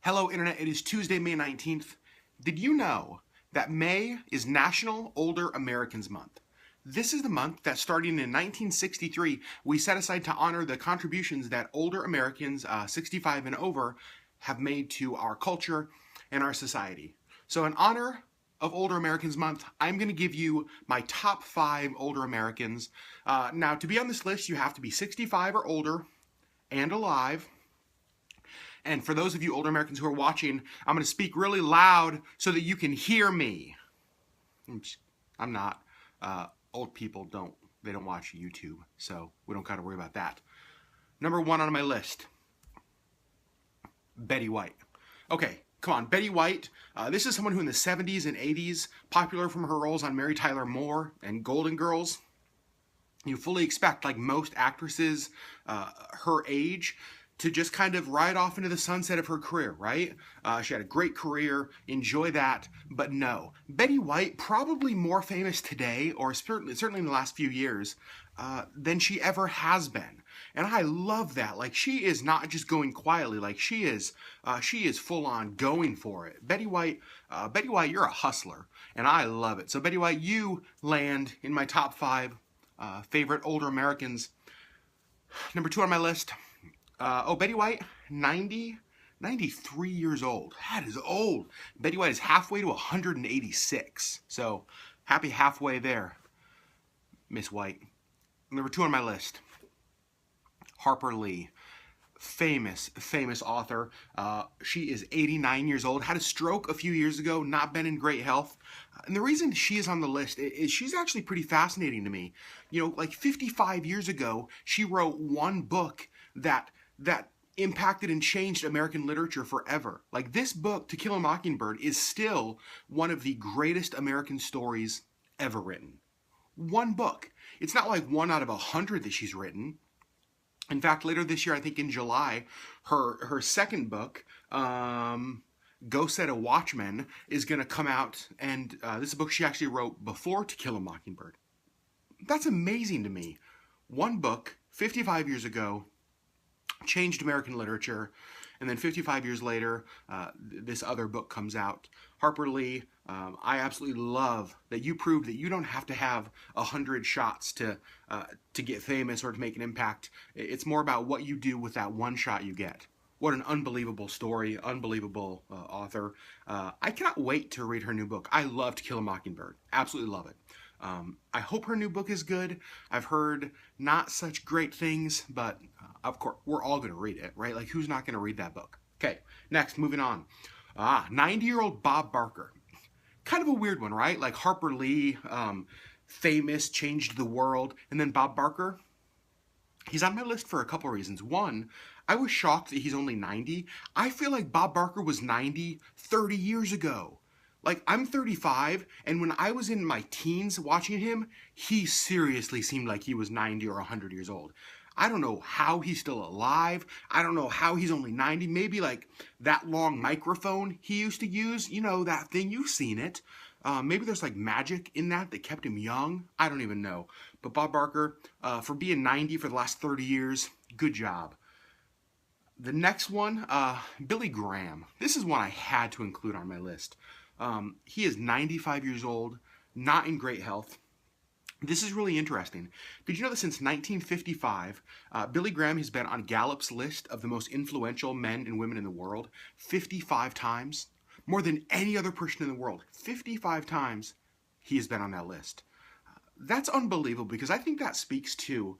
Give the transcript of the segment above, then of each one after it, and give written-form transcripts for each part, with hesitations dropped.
Hello, Internet. It is Tuesday, May 19th. Did you know that May is National Older Americans Month? This is the month that, starting in 1963, we set aside to honor the contributions that older Americans, 65 and over, have made to our culture and our society. So in honor of Older Americans Month, I'm going to give you my top 5 older Americans. Now, to be on this list, you have to be 65 or older and alive. And for those of you older Americans who are watching, I'm going to speak really loud so that you can hear me. I'm not. Old people don't watch YouTube, so we don't got to worry about that. Number 1 on my list, Betty White. Okay, come on, Betty White. This is someone who in the 70s and 80s, popular from her roles on Mary Tyler Moore and Golden Girls. You fully expect, like most actresses her age, to just kind of ride off into the sunset of her career, right? She had a great career, enjoy that, but no. Betty White, probably more famous today, or certainly in the last few years, than she ever has been. And I love that. Like, she is not just going quietly, like she is full on going for it. Betty White, you're a hustler, and I love it. So Betty White, you land in my top 5 favorite older Americans. Number 2 on my list, Betty White, 93 years old. That is old. Betty White is halfway to 186. So, happy halfway there, Miss White. Number 2 on my list, Harper Lee. Famous author. She is 89 years old, had a stroke a few years ago, not been in great health. And the reason she is on the list is she's actually pretty fascinating to me. You know, like 55 years ago, she wrote one book that impacted and changed American literature forever. Like, this book, To Kill a Mockingbird, is still one of the greatest American stories ever written. One book. It's not like 1 out of 100 that she's written. In fact, later this year, I think in July, her second book, Go Set a Watchman, is going to come out. And this is a book she actually wrote before To Kill a Mockingbird. That's amazing to me. One book, 55 years ago, changed American literature, and then 55 years later, this other book comes out. Harper Lee, I absolutely love that you proved that you don't have to have 100 shots to get famous or to make an impact. It's more about what you do with that one shot you get. What an unbelievable story, unbelievable author. I cannot wait to read her new book. I love To Kill a Mockingbird. Absolutely love it. I hope her new book is good. I've heard not such great things, but of course, we're all going to read it, right? Like, who's not going to read that book? Okay, next, moving on. 90-year-old Bob Barker. Kind of a weird one, right? Like Harper Lee, famous, changed the world, and then Bob Barker. He's on my list for a couple reasons. One, I was shocked that he's only 90. I feel like Bob Barker was 90 30 years ago. Like, I'm 35, and when I was in my teens watching him, he seriously seemed like he was 90 or 100 years old. I don't know how he's still alive. I don't know how he's only 90. Maybe like that long microphone he used to use. You know, that thing, you've seen it. Maybe there's like magic in that kept him young. I don't even know. But Bob Barker, for being 90 for the last 30 years, good job. The next one, Billy Graham. This is one I had to include on my list. He is 95 years old, not in great health. This is really interesting. Did you know that since 1955, Billy Graham has been on Gallup's list of the most influential men and women in the world 55 times? More than any other person in the world. 55 times he has been on that list. That's unbelievable, because I think that speaks to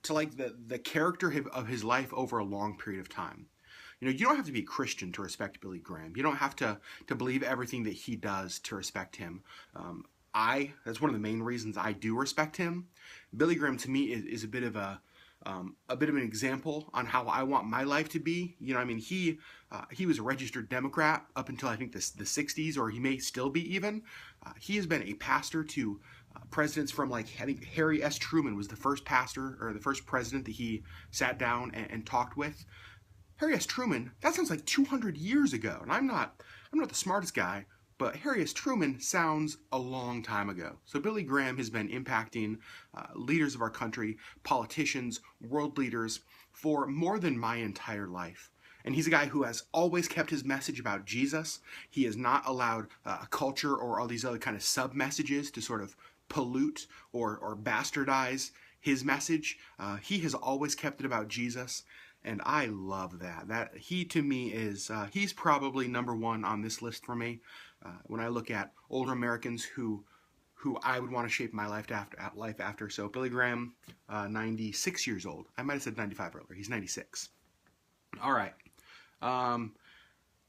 like the character of his life over a long period of time. You know, you don't have to be a Christian to respect Billy Graham. You don't have to believe everything that he does to respect him. That's one of the main reasons I do respect him. Billy Graham, to me, is a bit of an example on how I want my life to be. You know, I mean, he was a registered Democrat up until I think the 60s, or he may still be even. He has been a pastor to presidents from, like, I think Harry S. Truman was the first pastor or the first president that he sat down and talked with. Harry S. Truman, that sounds like 200 years ago, and I'm not the smartest guy, but Harry S. Truman sounds a long time ago. So Billy Graham has been impacting leaders of our country, politicians, world leaders, for more than my entire life. And he's a guy who has always kept his message about Jesus. He has not allowed culture or all these other kind of sub-messages to sort of pollute or bastardize his message. He has always kept it about Jesus. And I love that. That he, to me, is he's probably number one on this list for me. When I look at older Americans who I would want to shape my life after. So Billy Graham, 96 years old. I might have said 95 earlier. He's 96. All right.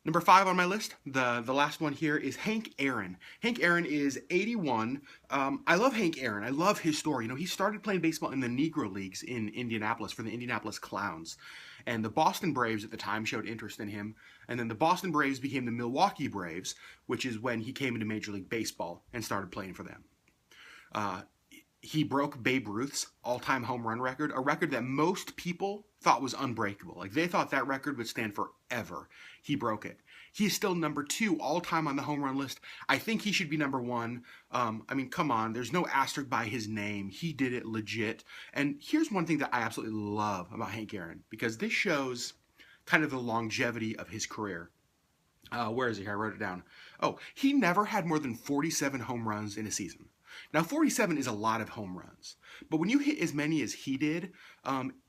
Number 5 on my list, the last one here, is Hank Aaron. Hank Aaron is 81. I love Hank Aaron. I love his story. You know, he started playing baseball in the Negro Leagues in Indianapolis for the Indianapolis Clowns. And the Boston Braves at the time showed interest in him. And then the Boston Braves became the Milwaukee Braves, which is when he came into Major League Baseball and started playing for them. He broke Babe Ruth's all-time home run record, a record that most people thought was unbreakable. Like, they thought that record would stand forever. He broke it. He's still number 2 all-time on the home run list. I think he should be number 1. I mean, come on. There's no asterisk by his name. He did it legit. And here's one thing that I absolutely love about Hank Aaron, because this shows kind of the longevity of his career. Where is he? I wrote it down. Oh, he never had more than 47 home runs in a season. Now, 47 is a lot of home runs, but when you hit as many as he did,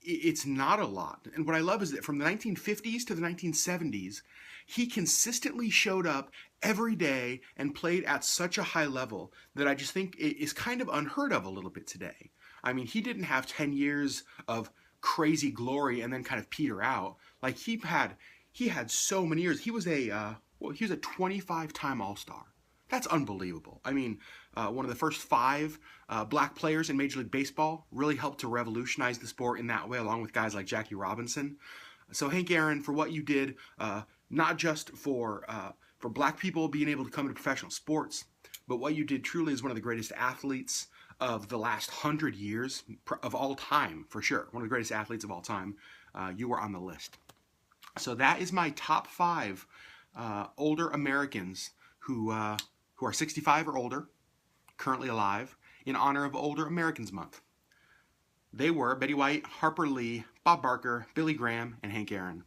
it's not a lot. And what I love is that from the 1950s to the 1970s, he consistently showed up every day and played at such a high level that I just think it is kind of unheard of a little bit today. I mean, he didn't have 10 years of crazy glory and then kind of peter out. Like, he had so many years. He was a 25-time All-Star. That's unbelievable. I mean, one of the first 5 black players in Major League Baseball, really helped to revolutionize the sport in that way, along with guys like Jackie Robinson. So Hank Aaron, for what you did, not just for black people being able to come into professional sports, but what you did truly is one of the greatest athletes of the last 100 years, of all time, for sure. One of the greatest athletes of all time. You were on the list. So that is my top 5 older Americans who are 65 or older, currently alive, in honor of Older Americans Month. They were Betty White, Harper Lee, Bob Barker, Billy Graham, and Hank Aaron.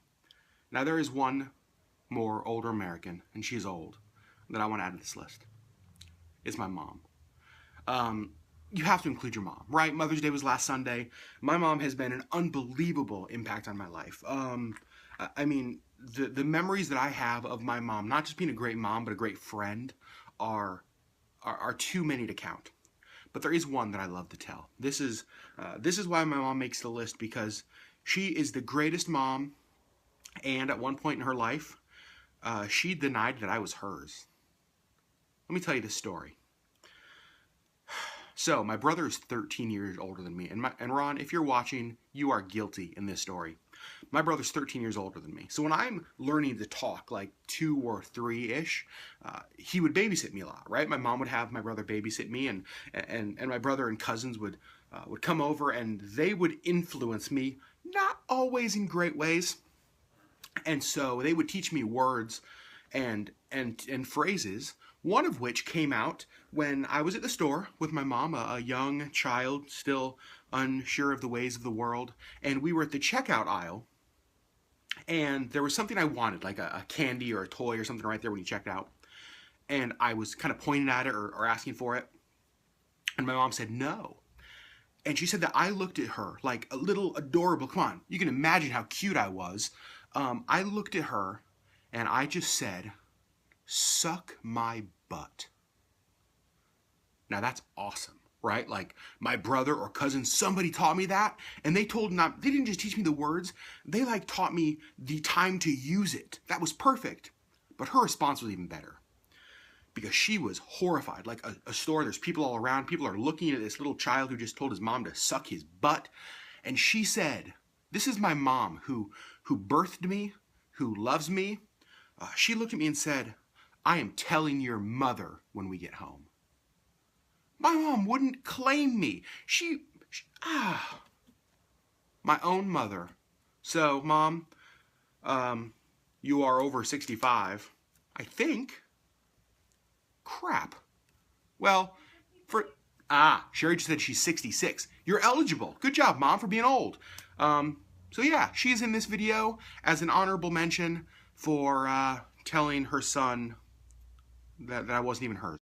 Now there is one more older American, and she's old, that I want to add to this list. It's my mom. You have to include your mom, right? Mother's Day was last Sunday. My mom has been an unbelievable impact on my life. I mean, the memories that I have of my mom, not just being a great mom, but a great friend, are too many to count. But there is one that I love to tell. This is why my mom makes the list, because she is the greatest mom, and at one point in her life, she denied that I was hers. Let me tell you this story. So, my brother is 13 years older than me, and Ron, if you're watching, you are guilty in this story. My brother's 13 years older than me. So when I'm learning to talk, like 2 or 3-ish, he would babysit me a lot, right? My mom would have my brother babysit me, and my brother and cousins would come over, and they would influence me, not always in great ways. And so they would teach me words and phrases, one of which came out when I was at the store with my mom, a young child, still unsure of the ways of the world, and we were at the checkout aisle, and there was something I wanted, like a candy or a toy or something right there when you checked out, and I was kind of pointing at it or asking for it, and my mom said no. And she said that I looked at her like a little adorable, come on, you can imagine how cute I was. I looked at her, and I just said, "Suck my butt." Now that's awesome, right? Like, my brother or cousin, somebody taught me that, and they didn't just teach me the words, they like taught me the time to use it. That was perfect. But her response was even better, because she was horrified. Like a store, there's people all around, people are looking at this little child who just told his mom to suck his butt, and she said, this is my mom who birthed me, who loves me. She looked at me and said, "I am telling your mother when we get home." My mom wouldn't claim me. My own mother. So, Mom, you are over 65, I think. Crap. Well, Sherry just said she's 66. You're eligible. Good job, Mom, for being old. So yeah, she's in this video as an honorable mention for telling her son that I wasn't even hers.